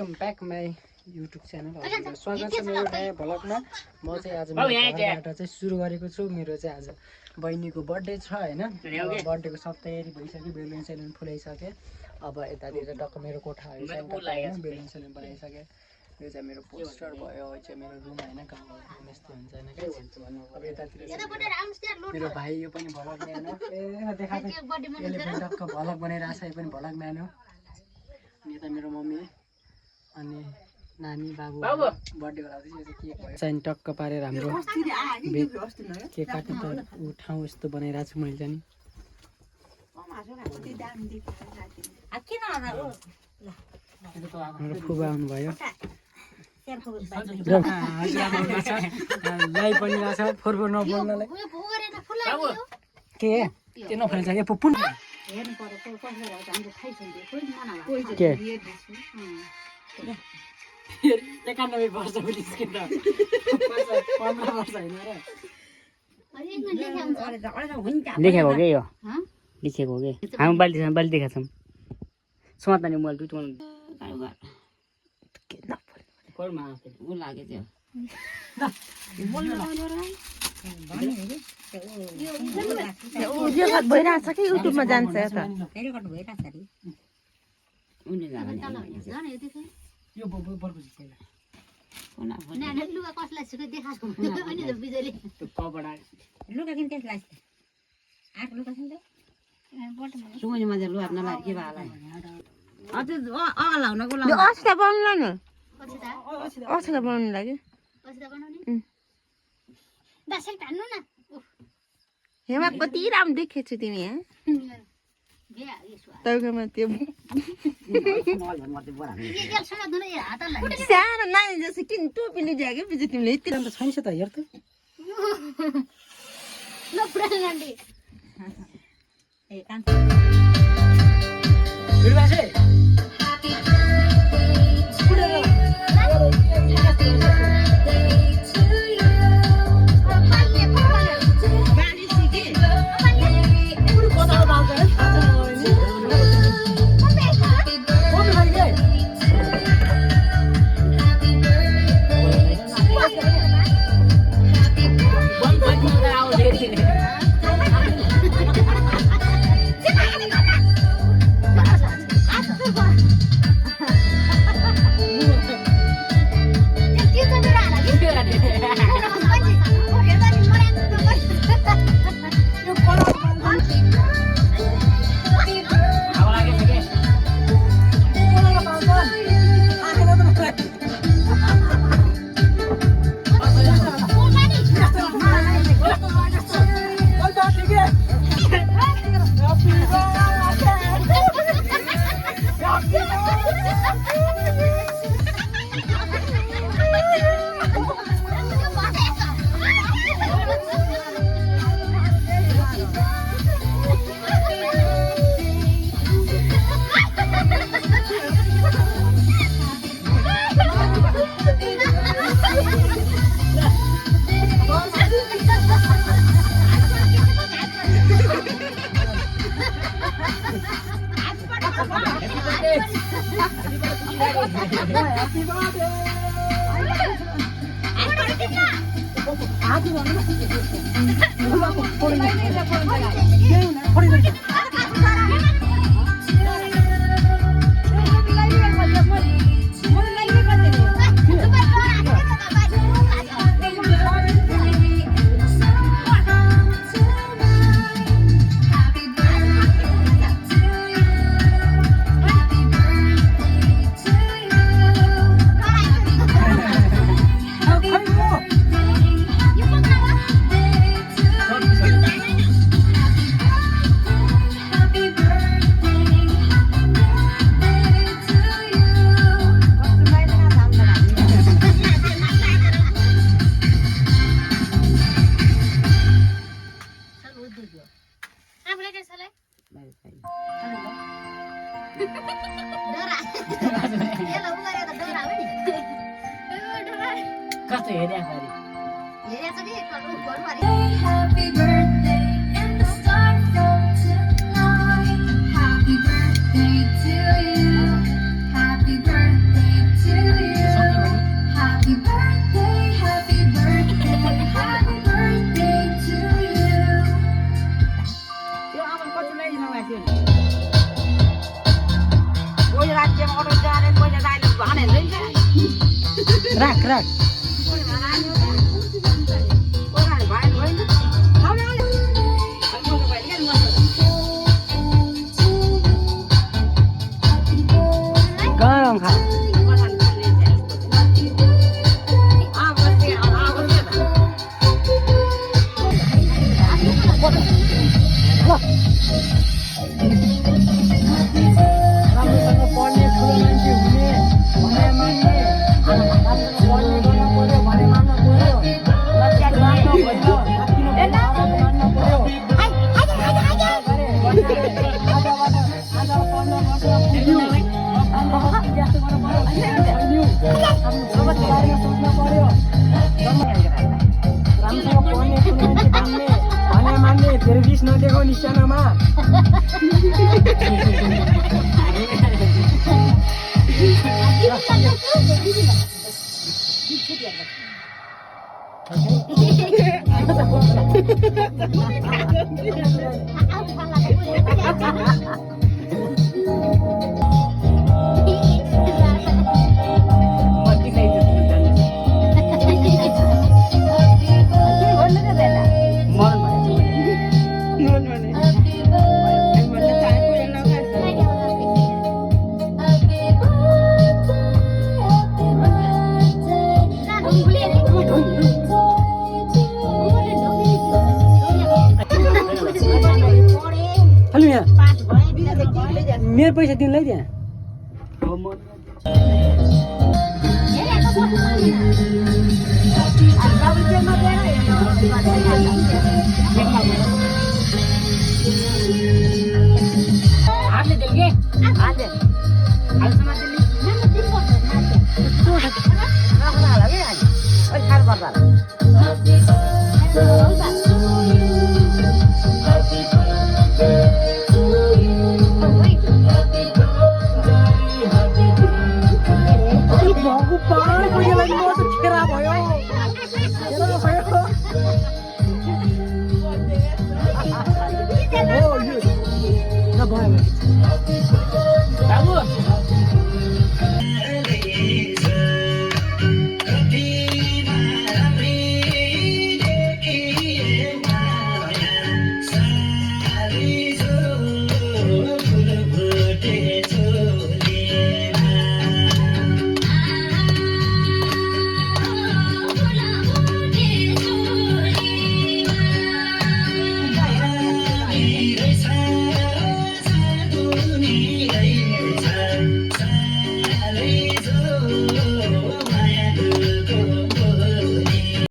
Welcome back my YouTube channel हजुरलाई स्वागत छ मेरो नयाँ भ्लगमा। म चाहिँ आज घरबाट चाहिँ सुरु गरेको छु। मेरो चाहिँ आज बहिनीको बर्थडे छ हैन। बर्थडेको सब तयारी भइसक्यो, बेलुन सेलुन फुलाइसके। अब यतातिर टक्क मेरो कोठाहरू चाहिँ बेलुन सेलुन बनाइसके। यो चाहिँ मेरो पोस्टर भयो, यो चाहिँ मेरो रुम हैन, गाउँमा यस्तो हुन्छ हैन के भन्छ भन्नु। अब यतातिर मेरो भाइ यो पनि भ्लग ल्याएन। ए देखा त यसले पनि टक्क भ्लग बनाइरहेछ, यो पनि भ्लग ल्याएन। अनि यता मेरो मम्मी अनि नानी बाबु बर्थडे गराउँदैछ। केक भयो चाहिँ टक्क पारेर हाम्रो केक काट्ने त ठाउँ यस्तो बनाइरहेको छु मैले चाहिँ। हाम्रो फुबा आउनुभयो, लाई पनि रहेछ फोहोर नबोल्नलाई। के त्यो नफाल्छ क्या पुपुन के 91 वर्ष निस्किँदा 15 वर्ष होइन र लेखेको हो कि यो लेखेको हो कि हामी बाल्टी देखाएको छौँ। समात्ने मोबाइल टुटुमा भइरहेछ कि युट्युबमा जान्छ यता यो बर्को पहिला लुगा कसलाई सुकै देखाएको अनि त बिजली त्यो कपडा लुगा किन त्यसलाई आएको लुगा किन सुमनी मजा लुगा नलागे के भाला अस्ति बनाउनु नि अस्ति बनाउनु लागि हेमा कति राम्रो देखेको छु तिमी यहाँ तपाईँकोमा त्यो सानो नानी जस्तो किन टोपी लिइदियो कि पछि तिमीले यति अन्त छैन त हेर त कस्तो हेर्या फेरि हेरेछ नि घरबारी Happy birthday and the stars don't tonight. Happy birthday to you. Happy birthday राख राख गरम खा राम्रोसँग पढ्ने ठुलो मान्छे हुने भने मान्ने पढ्ने गर्न पर्यो भने मान्न पर्यो लज्जा मान्न पर्यो मान्न पर्यो आज पढ्न बस्न पुग्यो सोच्न पर्यो राम्रोसँग पढ्ने ठुलो मान्छे बन्ने भने मान्ने फेरि रिस नदेखो निशानामा हेलो यहाँ मेरो पैसा दिनलाई त्यहाँ हातले दिल के हातले हालसम्म दिल्ली